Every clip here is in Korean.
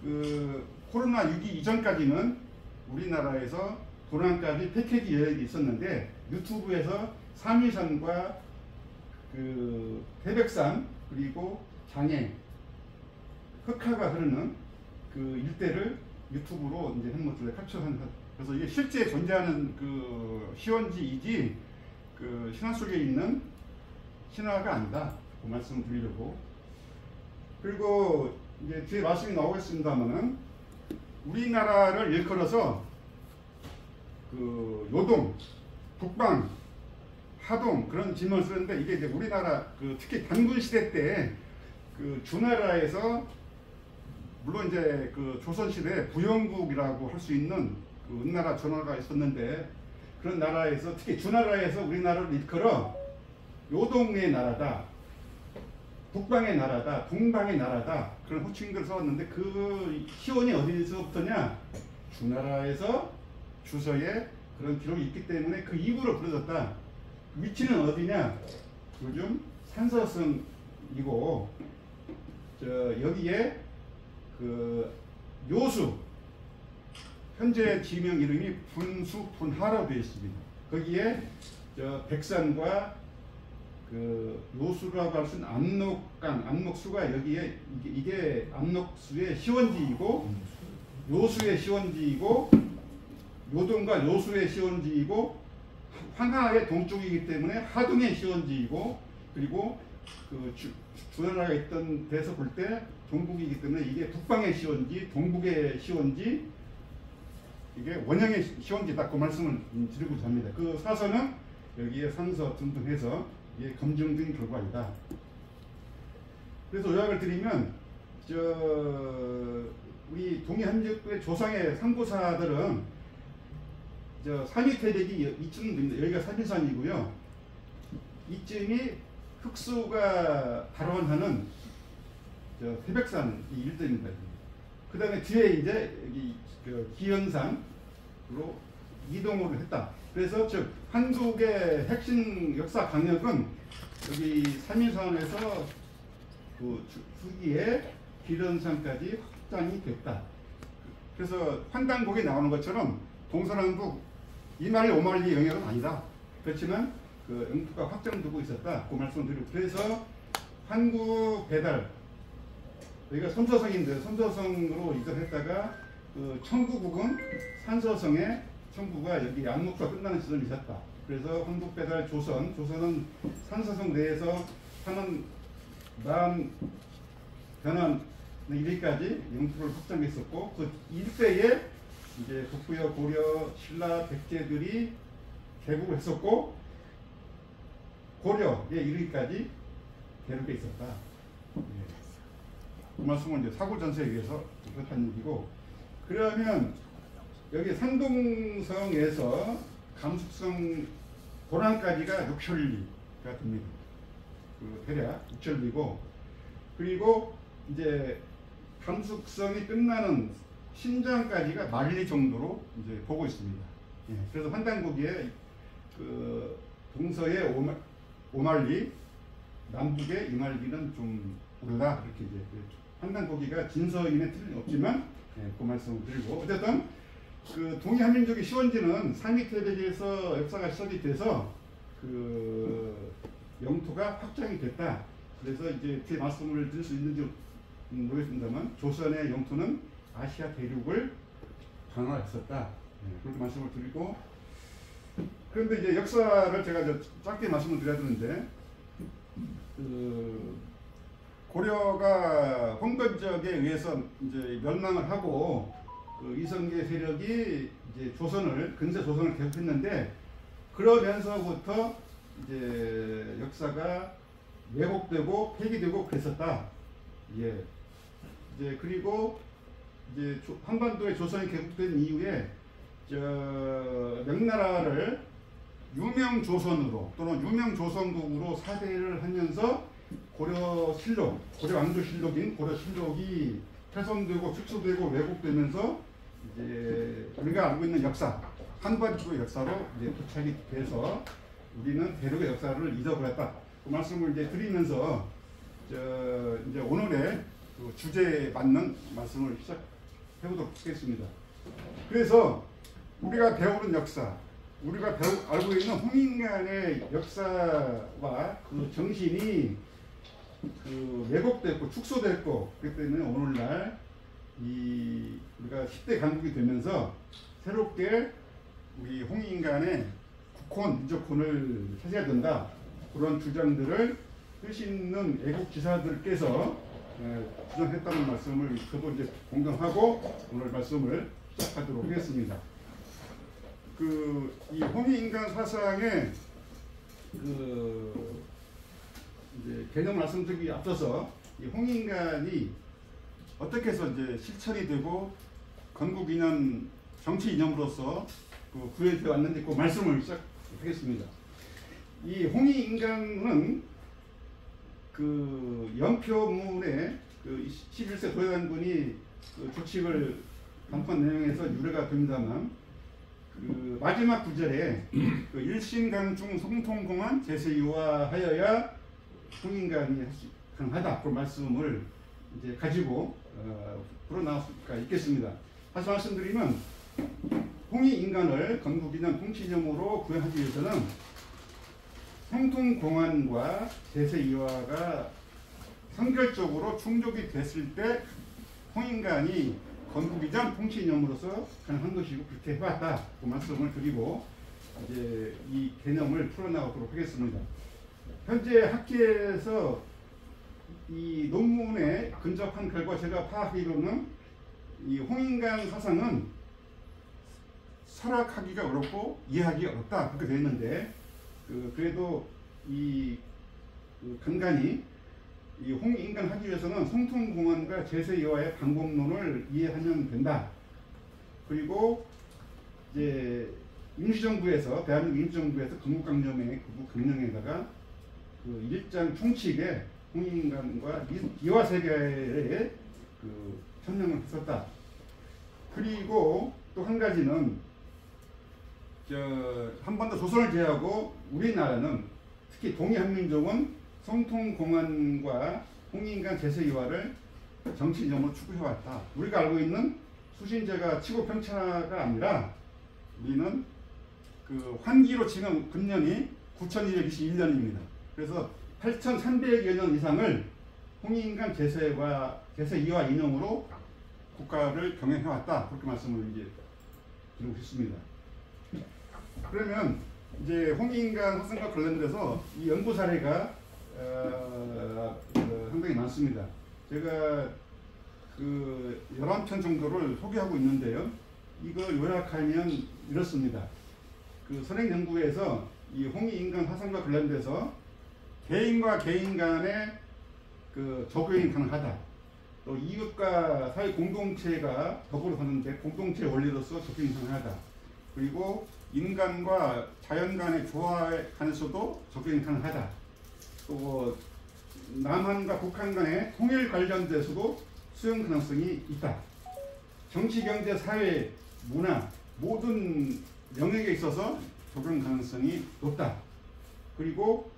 그 코로나6기 이전까지는 우리나라에서 도난까지 패키지 여행이 있었는데 유튜브에서 삼위산과 그 태백산 그리고 장애 흑화가 흐르는 그 일대를 유튜브로 이제 한 것들을 captu한. 그래서 이게 실제 존재하는 그 시원지이지 그 신화 속에 있는 신화가 아니다. 그 말씀을 드리려고. 그리고 이제 뒤에 말씀이 나오겠습니다만은 우리나라를 일컬어서 그 요동, 북방, 하동 그런 지명을 쓰는데 이게 이제 우리나라 그 특히 단군 시대 때 그 주나라에서 물론 이제 그 조선시대 부영국이라고 할 수 있는 그 은나라 전하가 있었는데 그런 나라에서 특히 주나라에서 우리나라를 일컬어 요동의 나라다, 북방의 나라다, 동방의 나라다 그런 호칭들을 써왔는데 그 시원이 어디서부터냐? 주나라에서 주서에 그런 기록이 있기 때문에 그 이후로 부르졌다. 위치는 어디냐? 요즘 산서성이고 여기에 그 요수 현재 지명 이름이 분수분하라고 되어 있습니다. 거기에 백산과 그 요수라고 할 수 있는 압록강, 압록수가 여기에 이게 압록수의 시원지이고 요수의 시원지이고 요동과 요수의 시원지이고 황하의 동쪽이기 때문에 하동의 시원지이고 그리고 그 주나라가 있던 데서 볼 때 동북이기 때문에 이게 북방의 시원지, 동북의 시원지, 이게 원형의 시원지다. 그 말씀을 드리고자 합니다. 그 사서는 여기에 산서 등등 해서 이게 검증된 결과이다. 그래서 요약을 드리면 우리 동해안지역의 조상의 상고사들은 삼위태백이 이쯤입니다. 여기가 삼위산이고요. 이쯤이 흑수가 발원하는 태백산 일대입니다. 그 다음에 뒤에 이제 여기 기현산으로 이동을 했다. 그래서 즉 한국의 핵심 역사 강역은 여기 삼위산에서 그 후기에 기현산까지 확장이 됐다. 그래서 환단곡에 나오는 것처럼 동서남북 2만리 5만리 영역은 아니다. 그렇지만 그 영토가 확장되고 있었다. 그 말씀을 드리고 그래서 한국 배달 여기가 섬서성인데 섬서성으로 이전했다가 그 청구국은 산서성에 청구가 여기 안목수가 끝나는 시점이 있었다. 그래서 한국 배달 조선은 산서성 내에서 하는 남 변환 이리까지 영토를 확장했었고 그 일대에 이제 북부여 고려 신라 백제들이 개국을 했었고 고려에 이르기까지 대륙에 있었다. 그 말씀은 이제 사고전서에 의해서 그렇다는 얘기고 그러면 여기 산동성에서 감숙성 도난까지가 6천리가 됩니다. 그 대략 6천리고 그리고 이제 감숙성이 끝나는 신장까지가 만리 정도로 이제 보고 있습니다. 예, 그래서 환단고기에 그 동서의 5만리, 남북의 2만리는 좀 오르다 그렇게 이제 환단고기가 진서인의 틀은 없지만 예, 그 말씀을 드리고 어쨌든 그 동해한민족의 시원지는 삼위태백에서 역사가 시작이 돼서 그 영토가 확장이 됐다. 그래서 이제 제 말씀을 드릴 수 있는지 모르겠습니다만 조선의 영토는 아시아 대륙을 방어했었다. 네, 그렇게 말씀을 드리고 그런데 이제 역사를 제가 짧게 말씀을 드려야 되는데 그 고려가 홍건적에 의해서 이제 멸망을 하고 그 이성계 세력이 이제 근세 조선을 계속했는데 그러면서부터 이제 역사가 왜곡되고 폐기되고 그랬었다. 예. 이제 그리고 이제 한반도에 조선이 개국된 이후에 명나라를 유명조선으로 또는 유명조선국으로 사대를 하면서 고려실록, 고려왕조실록인 고려실록이 훼손되고 축소되고 왜곡되면서 이제 우리가 알고 있는 역사, 한반도의 역사로 이제 도착이 돼서 우리는 대륙의 역사를 잊어버렸다. 그 말씀을 이제 드리면서 이제 오늘의 그 주제에 맞는 말씀을 해보도록 하겠습니다. 그래서 우리가 배우는 역사, 우리가 알고 있는 홍인간의 역사와 그 정신이 그 왜곡됐고 축소됐고, 그렇기 때문에 오늘날 우리가 10대 강국이 되면서 새롭게 우리 홍인간의 국혼, 민족혼을 찾아야 된다, 그런 주장들을 뜻 있는 애국지사들께서 주장했다는 말씀을 저도 이제 공감하고 오늘 말씀을 시작하도록 하겠습니다. 이 홍익인간 사상의 이제 개념 말씀드리기 앞서서 이 홍익인간이 어떻게 해서 이제 실천이 되고 건국 이념, 정치 이념으로서 구현되어 왔는지 그 말씀을 시작하겠습니다. 이 홍익인간은 영표문의 11세 도예단군이 조칙을 간판 내용에서 유래가 됩니다만, 마지막 구절에 일신강중 성통공한 제세유화하여야 홍인간이 가능하다, 그 말씀을 이제 가지고 풀어나올 수가 있겠습니다. 다시 말씀드리면 홍익인간을 건국이념 통치념으로 구현하기 위해서는 성통공안과 제세이화가 선결적으로 충족이 됐을 때 홍인간이 건국이전 통치이념으로서 가능한 것이고, 그렇게 해왔다, 그 말씀을 드리고 이제 이 개념을 풀어나가도록 하겠습니다. 현재 학계에서 이 논문에 근접한 결과 제가 파악하기로는 이 홍인간 사상은 설학하기가 어렵고 이해하기 어렵다, 그렇게 되어 있는데, 그래도 간간히 이 홍익인간 하기 위해서는 성통공안과 제세이화의 방법론을 이해하면 된다. 그리고 이제 임시정부에서, 대한민국 임시정부에서 건국강령의 강령에다가 일장 총칙에 홍익인간과 이화세계에 천명을 했었다. 그리고 또 한 가지는 한 번 더 조선을 제외하고 우리나라는, 특히 동이한민족은 성통공안과 홍익인간 제세이화를 정치이념으로 추구해왔다. 우리가 알고 있는 수신제가 치고 편차가 아니라 우리는 환기로 치면 금년이 9221년입니다. 그래서 8300여 년 이상을 홍익인간 제세이화 이념으로 국가를 경영해왔다, 그렇게 말씀을 이제 드리고 싶습니다. 그러면 이제 홍익인간 사상과 관련돼서 이 연구 사례가 상당히 많습니다. 제가 11편 정도를 소개하고 있는데요. 이걸 요약하면 이렇습니다. 선행연구에서 이 홍익인간 사상과 관련돼서 개인과 개인 간의 적용이 가능하다. 또 이웃과 사회 공동체가 더불어 사는데 공동체 원리로서 적용이 가능하다. 그리고 인간과 자연 간의 조화에 관해서도 적용이 가능하다. 또 남한과 북한 간의 통일 관련돼서도 수용 가능성이 있다. 정치, 경제, 사회, 문화 모든 영역에 있어서 적용 가능성이 높다. 그리고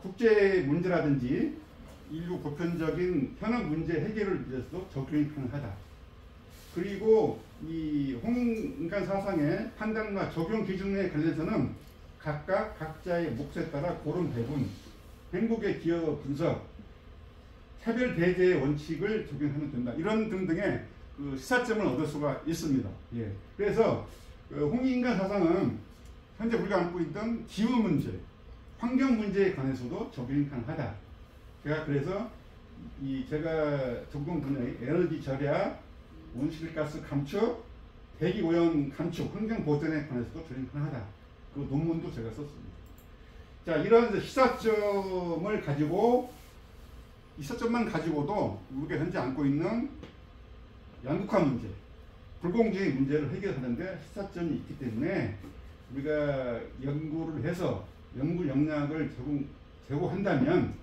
국제 문제라든지 인류 보편적인 현안 문제 해결을 위해서도 적용이 가능하다. 그리고 이 홍익인간 사상의 판단과 적용 기준에 관련해서는 각각 각자의 몫에 따라 고른 배분, 행복의 기여 분석, 차별 배제의 원칙을 적용하면 된다. 이런 등등의 시사점을 얻을 수가 있습니다. 예. 그래서 홍익인간 사상은 현재 우리가 안고 있던 기후 문제, 환경 문제에 관해서도 적용이 가능하다. 그래서 제가 전공 분야의 에너지 절약, 온실가스 감축, 대기 오염 감축, 환경 보전에 관해서도 적용이 가능하다. 그 논문도 제가 썼습니다. 자, 이런 시사점을 가지고, 이 시사점만 가지고도 우리가 현재 안고 있는 양극화 문제, 불공정의 문제를 해결하는데 시사점이 있기 때문에 우리가 연구를 해서 연구 역량을 제고한다면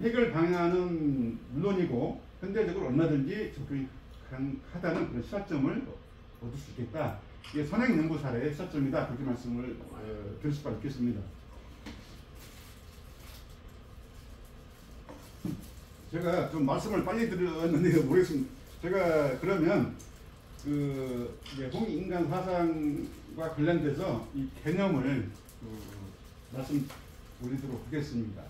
해결 방향은 물론이고 현대적으로 얼마든지 적용이 가능하다는 그런 시사점을 얻을 수 있겠다. 이게 선행 연구 사례의 시사점이다, 그렇게 말씀을 드릴 수가 있겠습니다. 제가 좀 말씀을 빨리 드렸는데 모르겠습니다. 제가 그러면 이제 홍익인간 사상과 관련돼서 이 개념을 말씀드리도록 하겠습니다.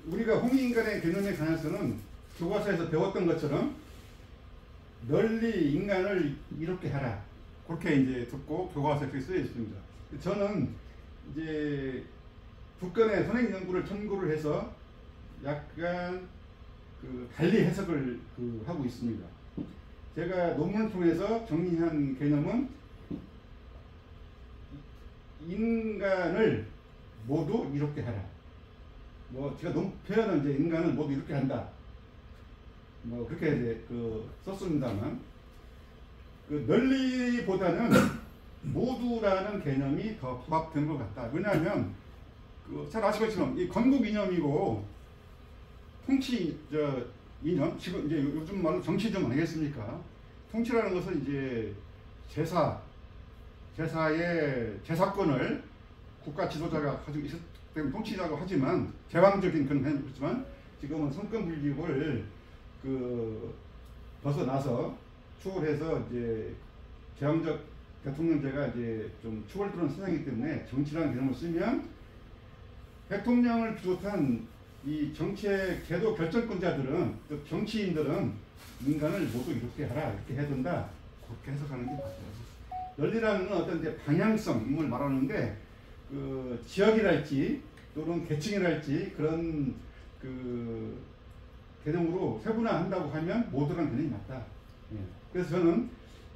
우리가 홍익인간의 개념에 관해서는 교과서에서 배웠던 것처럼 널리 인간을 이롭게 하라, 그렇게 이제 듣고 교과서에 그렇게 쓰여 있습니다. 저는 이제 두 건의 선행 연구를 참고를 해서 약간 달리 해석을 하고 있습니다. 제가 논문을 통해서 정리한 개념은 인간을 모두 이롭게 하라. 제가 표현은 이제 인간을 모두 이롭게 한다. 그렇게 이제 썼습니다만, 널리보다는 모두라는 개념이 더 부합된 것 같다. 왜냐하면 잘 아시겠지만 이 건국 이념이고 통치 이념, 지금 이제 요즘 말로 정치좀 아니겠습니까? 통치라는 것은 이제 제사의 제사권을 국가 지도자가 가지고 있었기 때문에 통치자고 하지만, 제왕적인 그런 개념이지만, 지금은 성권분립을 벗어나서 추월해서 이제 제왕적 대통령제가 이제 좀 추월되는 세상이기 때문에 정치라는 개념을 쓰면 대통령을 비롯한 이 정치의 제도 결정권자들은, 또 정치인들은 인간을 모두 이렇게 하라, 이렇게 해야 된다, 그렇게 해석하는 게 맞아요. 널리라는 건 어떤 이제 방향성을 말하는데, 지역이랄지 또는 계층이랄지 그런 개념으로 세분화한다고 하면 모두라는 개념이 맞다. 예. 그래서 저는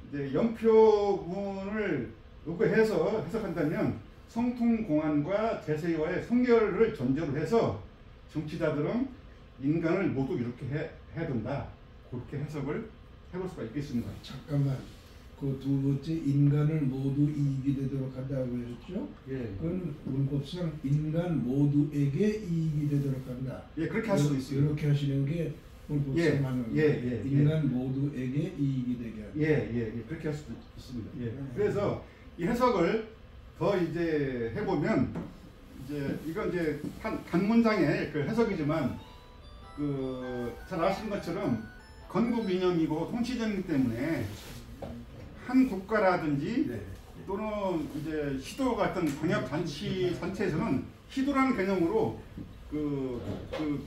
이제 연표문을 요구해서 해석한다면 성통공안과 제세와의 성결을 전제로 해서 정치자들은 인간을 모두 이렇게 해야 된다, 그렇게 해석을 해볼 수가 있겠습니다. 잠깐만, 그 두 번째 인간을 모두 이익이 되도록 한다고 하셨죠? 예. 그건 문법상 인간 모두에게 이익이 되도록 한다. 예, 그렇게 할 수도 있습니다. 이렇게 하시는 게 문법상 예, 맞는 거예요. 예, 인간 모두에게 이익이 되게 한다. 예, 그렇게 할 수도 있습니다. 예. 그래서 이 해석을 더 이제 해보면, 이건 이제 한 문장의 해석이지만, 잘 아시는 것처럼 건국 이념이고 통치전이기 때문에 한 국가라든지 또는 이제 시도 같은 광역 단체에서는 시도라는 개념으로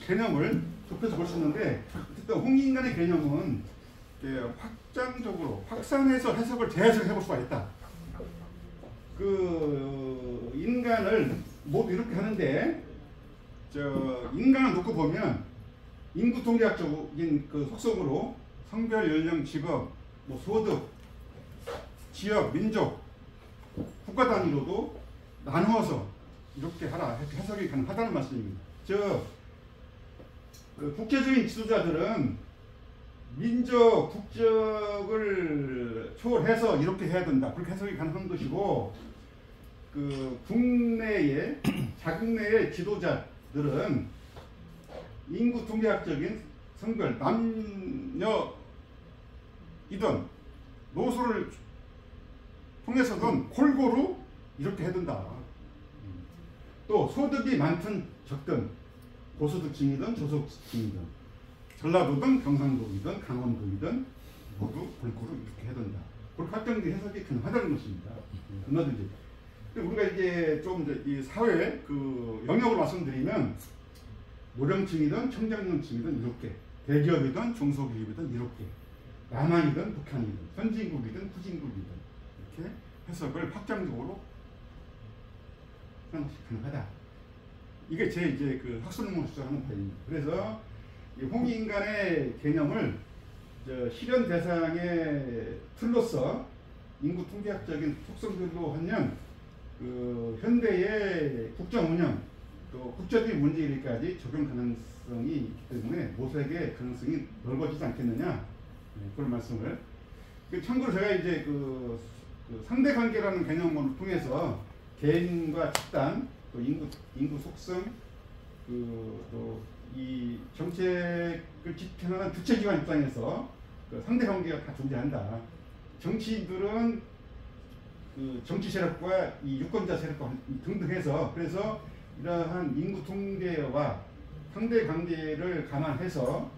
개념을 좁혀서 볼 수 있는데, 어쨌든 홍익인간의 개념은 확장적으로 확산해서 해석을 재해석해 볼 수가 있다. 인간을 모두 이렇게 하는데, 인간을 놓고 보면 인구 통계학적인 속성으로 성별, 연령, 직업, 소득, 지역, 민족, 국가 단위로도 나누어서 이렇게 하라, 해석이 가능하다는 말씀입니다. 국제적인 지도자들은 민족, 국적을 초월해서 이렇게 해야 된다, 그렇게 해석이 가능한 것이고, 국내의 자국내의 지도자들은 인구 통계학적인 성별, 남녀이든 노소를 통해서든 골고루 이렇게 해야 된다. 또 소득이 많든 적든, 고소득층이든 저소득층이든, 전라도든 경상도이든 강원도이든 모두 골고루 이렇게 해야 된다. 그렇게 확정된 해석이 가능하다는 것입니다. 얼마든지. 우리가 이제 좀 이 사회 영역을 말씀드리면, 노령층이든 청장년층이든 이렇게, 대기업이든 중소기업이든 이렇게, 남한이든 북한이든 선진국이든 후진국이든 이렇게 해석을 확장적으로 가능하다. 이게 제 이제 학술론문을 주장하는 바입니다. 그래서 이 홍익인간의 개념을 실현 대상의 틀로서 인구 통계학적인 속성들로 하면 현대의 국정 운영, 또 국제적인 문제일까지 적용 가능성이 있기 때문에 모색의 가능성이 넓어지지 않겠느냐, 그런 말씀을. 참고로 제가 이제 상대관계라는 개념을 통해서 개인과 집단, 또 인구 속성, 또 이 정책을 집행하는 주체기관 입장에서 상대관계가 다 존재한다. 정치인들은 정치 세력과 이 유권자 세력과 등등 해서, 그래서 이러한 인구 통계와 상대관계를 감안해서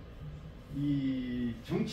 이 정치